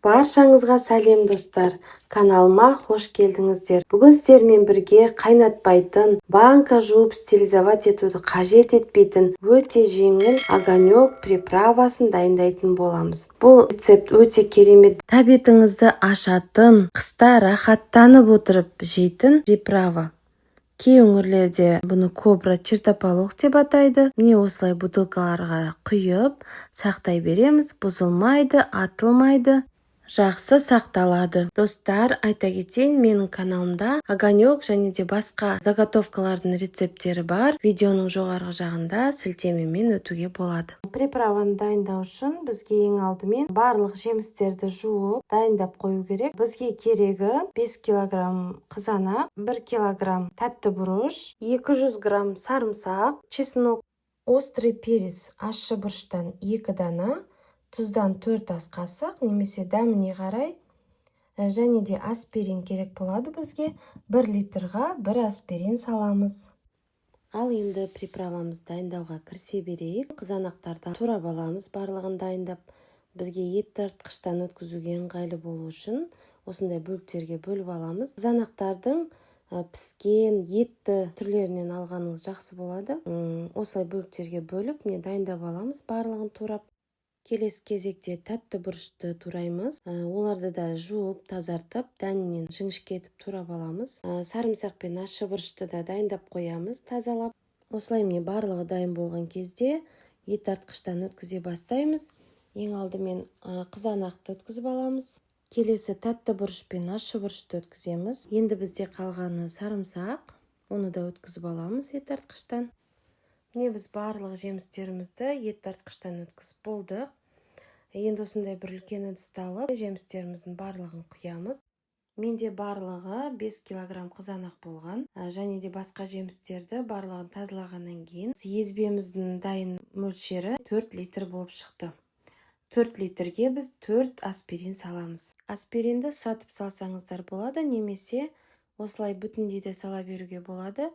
Баршаңызға сәлем достар, каналыма қош келдіңіздер. Бүгін сіздермен бірге қайнатпайтын, банка жуып стерилизовать етуді қажет етпейтін өте жеңіл огонек приправасын дайындайтын боламыз. Бұл рецепт өте керемет, тәбетіңізді ашатын, қыста рахаттанып отырып жейтін приправа. Кей өңірлерде бұны кобра чертополох деп атайды. Міне осылай бутылкаларға құйып сақтай береміз. Бұзылмайды, атылмайды, жақсы сақталады. Достар, айта кетейін, менің каналымда огонек және де басқа заготовкалардың рецепттері бар. Видеоның жоғарғы жағында сілтемемен өтуге болады. Приправаны дайындау үшін бізге ең алдымен барлық жемістерді жуып дайындап қою керек. Бізге керегі 5 килограмм қызанақ, 1 килограмм тәтті бұрыш, 200 грамм сарымсақ, чеснок, острый перец ащы бұрыштан 2 дана, тұздан 4 ас қасық, немесе дәміне қарай, және де аспирин керек болады бізге. 1 литрға 1 аспирин саламыз. Ал енді приправамыз дайындауға кірісе берейік. Қызанақтардан турап аламыз барлығын дайындап. Бізге ет тартқыштан өткізуге ыңғайлы болу үшін осындай бөліктерге бөліп аламыз. Қызанақтардың піскен етті түрлерінен алғаныңыз жақсы болады. Осылай бөліктерге бөліп дайындап аламыз барлығын турап. Келесі кезекте тәтті бұрышты тураймыз. Оларды да жуып, тазартып, дәнінен жіңішке етіп турап аламыз. Сарымсақ пен ащы бұрышты да дайындап қоямыз, тазалап. Осылай барлығы дайын болған кезде ет тартқыштан өткізе бастаймыз. Ең алдымен қызанақты өткізіп аламыз. Келесі тәтті бұрыш пен ащы бұрышты өткіземіз. Енді бізде қалғаны сарымсақ. Оны да өткізіп аламыз ет тартқыштан. Міне біз барлық жемістерімізді ет тартқыштан өткізіп болдық. Енді осындай бір үлкен ыдысты алып, жемістеріміздің барлығын құямыз. Менде барлығы 5 килограмм қызанақ болған, және де басқа жемістерді барлығын тазалағаннан кейін езбеміздің дайын мөлшері 4 литр болып шықты. 4 литрге біз 4 аспирин саламыз. Аспиринді сұратып салсаңыздар болады, немесе осылай бүтіндей де сала беруге болады.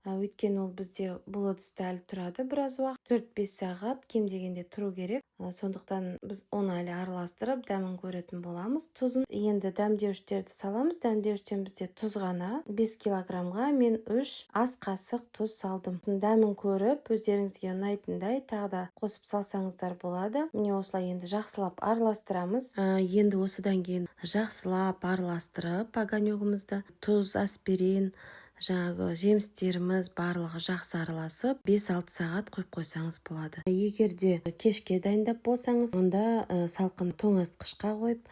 Өйткені ол бізде бұл ыдыста әлі тұрады біраз уақыт. 4-5 сағат кем дегенде тұру керек. Сондықтан біз оны әлі араластырып дәмін көретін боламыз. Тұзын енді дәмдеуіштерді саламыз. Дәмдеуіштен бізде тұз ғана. 5 килограммға мен 3 ас қасық тұз салдым. Дәмін көріп, өздеріңізге ұнайтындай тағы да қосып салсаңыздар болады. Міне осылай енді жақсылап араластырамыз. Енді осыдан кейін жақсылап араластырып огонегімізді, тұз, аспирин, жаңағы жемістеріміз барлығы жақсы араласып 5-6 сағат қойып қойсаңыз болады. Егерде кешке дайындап болсаңыз, онда салқын тоңазытқышқа қойып,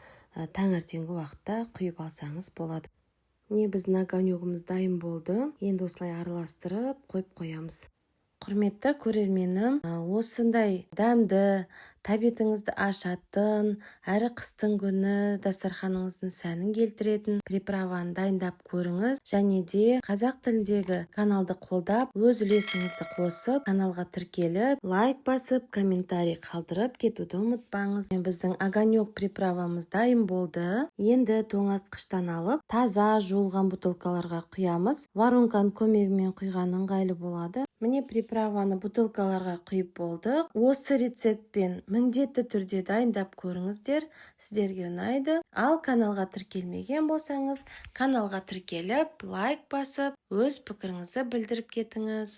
таңертеңгі уақытта құйып алсаңыз болады. Міне біздің огонегіміз дайын болды. Енді осылай араластырып қойып қоямыз. Құрметті көрерменім, осындай дәмді, тәбетіңізді ашатын, әрі қыстың күні дастарханыңыздың сәнін келтіретін приправаны дайындап көріңіз. Және де қазақ тіліндегі каналды қолдап, өз үлесіңізді қосып, каналға тіркеліп, лайк басып, комментарий қалдырып кетуді ұмытпаңыз. Біздің огонек приправамыз дайын болды. Енді тоңазытқыштан алып, таза жуылған бутылкаларға құямыз. Воронканың көмегімен құйған ыңғайлы болады. Міне приправаны бутылкаларға құйып болдық. Осы рецептпен міндетті түрде дайындап көріңіздер, сіздерге ұнайды. Ал каналға тіркелмеген болсаңыз, каналға тіркеліп, лайк басып, өз пікіріңізді білдіріп кетіңіз.